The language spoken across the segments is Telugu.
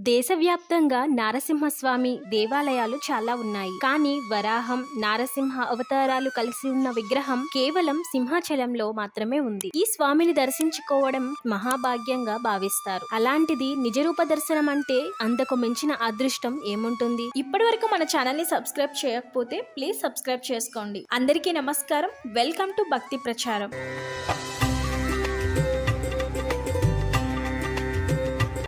దేశవ్యాప్తంగా నారసింహస్వామి దేవాలయాలు చాలా ఉన్నాయి. కానీ వరాహం, నారసింహ అవతారాలు కలిసి ఉన్న విగ్రహం కేవలం సింహాచలంలో మాత్రమే ఉంది. ఈ స్వామిని దర్శించుకోవడం మహాభాగ్యంగా భావిస్తారు. అలాంటిది నిజరూప దర్శనం అంటే అంతకు మించిన అదృష్టం ఏముంటుంది? ఇప్పటి వరకు మన ఛానల్ ని సబ్స్క్రైబ్ చేయకపోతే ప్లీజ్ సబ్స్క్రైబ్ చేసుకోండి. అందరికీ నమస్కారం. వెల్కమ్ టు భక్తి ప్రచారం.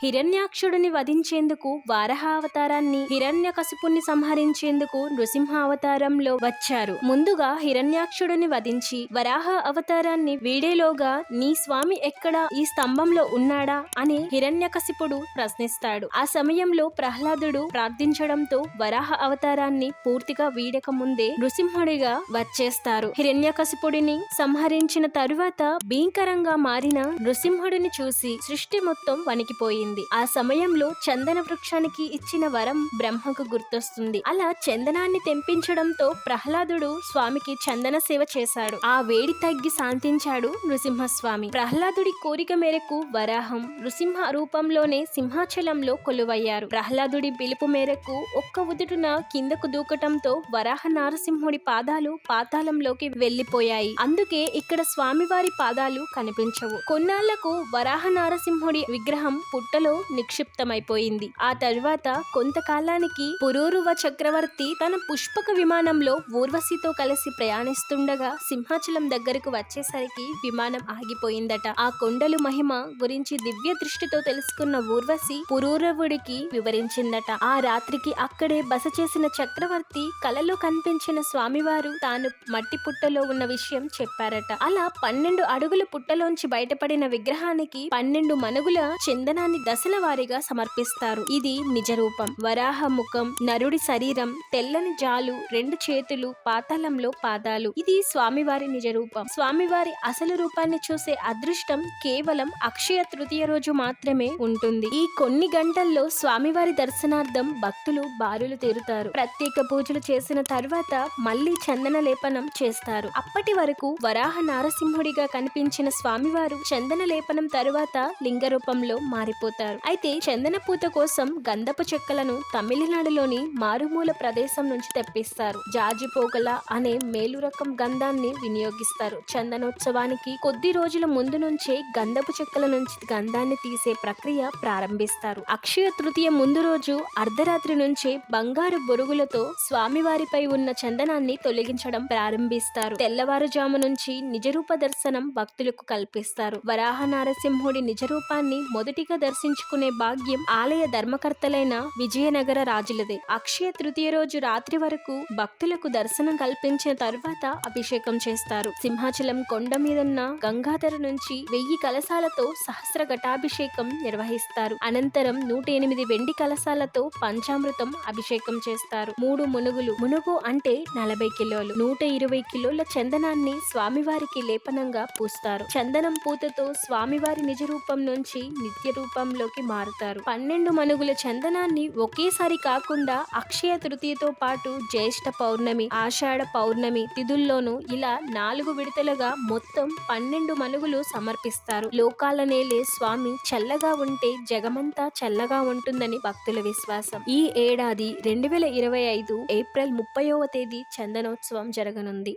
హిరణ్యాక్షుడిని వధించేందుకు వారహ అవతారాన్ని, హిరణ్యకశిపుణ్ణి సంహరించేందుకు నృసింహ అవతారంలో వచ్చారు. ముందుగా హిరణ్యాక్షుడిని వధించి వరాహ అవతారాన్ని వీడేలోగా నీ స్వామి ఎక్కడా, ఈ స్తంభంలో ఉన్నాడా అని హిరణ్యకశిపుడు ప్రశ్నిస్తాడు. ఆ సమయంలో ప్రహ్లాదుడు ప్రార్థించడంతో వరాహ అవతారాన్ని పూర్తిగా వీడక ముందే నృసింహుడిగా వచ్చేస్తారు. హిరణ్యకశిపుడిని సంహరించిన తరువాత భీకరంగా మారిన నృసింహుడిని చూసి సృష్టి మొత్తం వణికిపోయింది. ఆ సమయంలో చందన వృక్షానికి ఇచ్చిన వరం బ్రహ్మకు గుర్తొస్తుంది. అలా చందనాన్ని తెంపించడంతో ప్రహ్లాదుడు స్వామికి చందన సేవ చేశాడు. ఆ వేడి తగ్గి శాంతించాడు నృసింహస్వామి. ప్రహ్లాదుడి కోరిక మేరకు వరాహం నృసింహ రూపంలోనే సింహాచలంలో కొలువయ్యారు. ప్రహ్లాదుడి పిలుపు మేరకు ఒక్క ఉదుటున కిందకు దూకటంతో వరాహ నారసింహుడి పాదాలు పాతాళంలోకి వెళ్లిపోయాయి. అందుకే ఇక్కడ స్వామివారి పాదాలు కనిపించవు. కొన్నాళ్లకు వరాహ నారసింహుడి విగ్రహం పుట్టలో నిక్షిప్తమైపోయింది. ఆ తర్వాత కొంతకాలానికి పురూరవ చక్రవర్తి తన పుష్పక విమానంలో ఊర్వశితో కలిసి ప్రయాణిస్తుండగా సింహాచలం దగ్గరకు వచ్చేసరికి విమానం ఆగిపోయిందట. ఆ కొండలు మహిమ గురించి దివ్య దృష్టితో తెలుసుకున్న ఊర్వశి పురూరవుడికి వివరించిందట. ఆ రాత్రికి అక్కడే బస చేసిన చక్రవర్తి కలలో కనిపించిన స్వామివారు తాను మట్టి పుట్టలో ఉన్న విషయం చెప్పారట. అలా 12 అడుగుల పుట్టలోంచి బయటపడిన విగ్రహానికి 12 మనుగుల చందనాన్ని దశల వారీగా సమర్పిస్తారు. ఇది నిజ రూపం. వరాహ ముఖం, నరుడి శరీరం, తెల్లని జాలు, 2 చేతులు, పాతాళంలో పాదాలు. ఇది స్వామివారి నిజ రూపం. స్వామివారి అసలు రూపాన్ని చూసే అదృష్టం కేవలం అక్షయ తృతీయ రోజు మాత్రమే ఉంటుంది. ఈ కొన్ని గంటల్లో స్వామివారి దర్శనార్థం భక్తులు బారులు తీరుతారు. ప్రత్యేక పూజలు చేసిన తర్వాత మళ్లీ చందన లేపనం చేస్తారు. అప్పటి వరకు వరాహ నారసింహుడిగా కనిపించిన స్వామివారు చందన లేపనం తరువాత లింగ రూపంలో మారిపోతారు. అయితే చందన పూత కోసం గంధపు చెక్కలను తమిళనాడులోని మారుమూల ప్రదేశం నుంచి తెప్పిస్తారు. జాజి పోగల అనే మేలు రకం గంధాన్ని వినియోగిస్తారు. చందనోత్సవానికి కొద్ది రోజుల ముందు నుంచే గంధపు చెక్కల నుంచి గంధాన్ని తీసే ప్రక్రియ ప్రారంభిస్తారు. అక్షయ తృతీయ ముందు రోజు అర్ధరాత్రి నుంచే బంగారు బొరుగులతో స్వామివారిపై ఉన్న చందనాన్ని తొలగించడం ప్రారంభిస్తారు. తెల్లవారుజాము నుంచి నిజరూప దర్శనం భక్తులకు కల్పిస్తారు. వరాహ నారసింహుడి నిజరూపాన్ని మొదటిగా దర్శించుకునే భాగ్యం ఆలయ ధర్మకర్తలైన విజయనగర రాజులదే. అక్షయ తృతీయ రోజు రాత్రి వరకు భక్తులకు దర్శనం కల్పించిన తరువాత అభిషేకం చేస్తారు. సింహాచలం కొండ మీదున్న గంగాధర నుంచి 1000 కలశాలతో సహస్ర ఘటాభిషేకం నిర్వహిస్తారు. అనంతరం 108 వెండి కలశాలతో పంచామృతం అభిషేకం చేస్తారు. 3 మునుగులు, మునుగు అంటే 40 కిలోలు, 120 కిలోల చందనాన్ని స్వామివారికి లేపనంగా పూస్తారు. చందనం పూతతో స్వామివారి నిజ రూపం నుంచి నిత్య రూపంలోకి మారుతారు. 12 మనుగుల చందనాన్ని ఒకేసారి కాకుండా అక్షయ తృతీయతో పాటు జ్యేష్ఠ పౌర్ణమి, ఆషాఢ పౌర్ణమి తిథుల్లోనూ ఇలా 4 విడతలుగా మొత్తం 12 మనుగులు సమర్పిస్తారు. లోకాల నేలే స్వామి చల్లగా ఉంటే జగమంతా చల్లగా ఉంటుందని భక్తుల విశ్వాసం. ఈ ఏడాది 2025 ఏప్రిల్ 30వ తేదీ చందనోత్సవం జరగనుంది.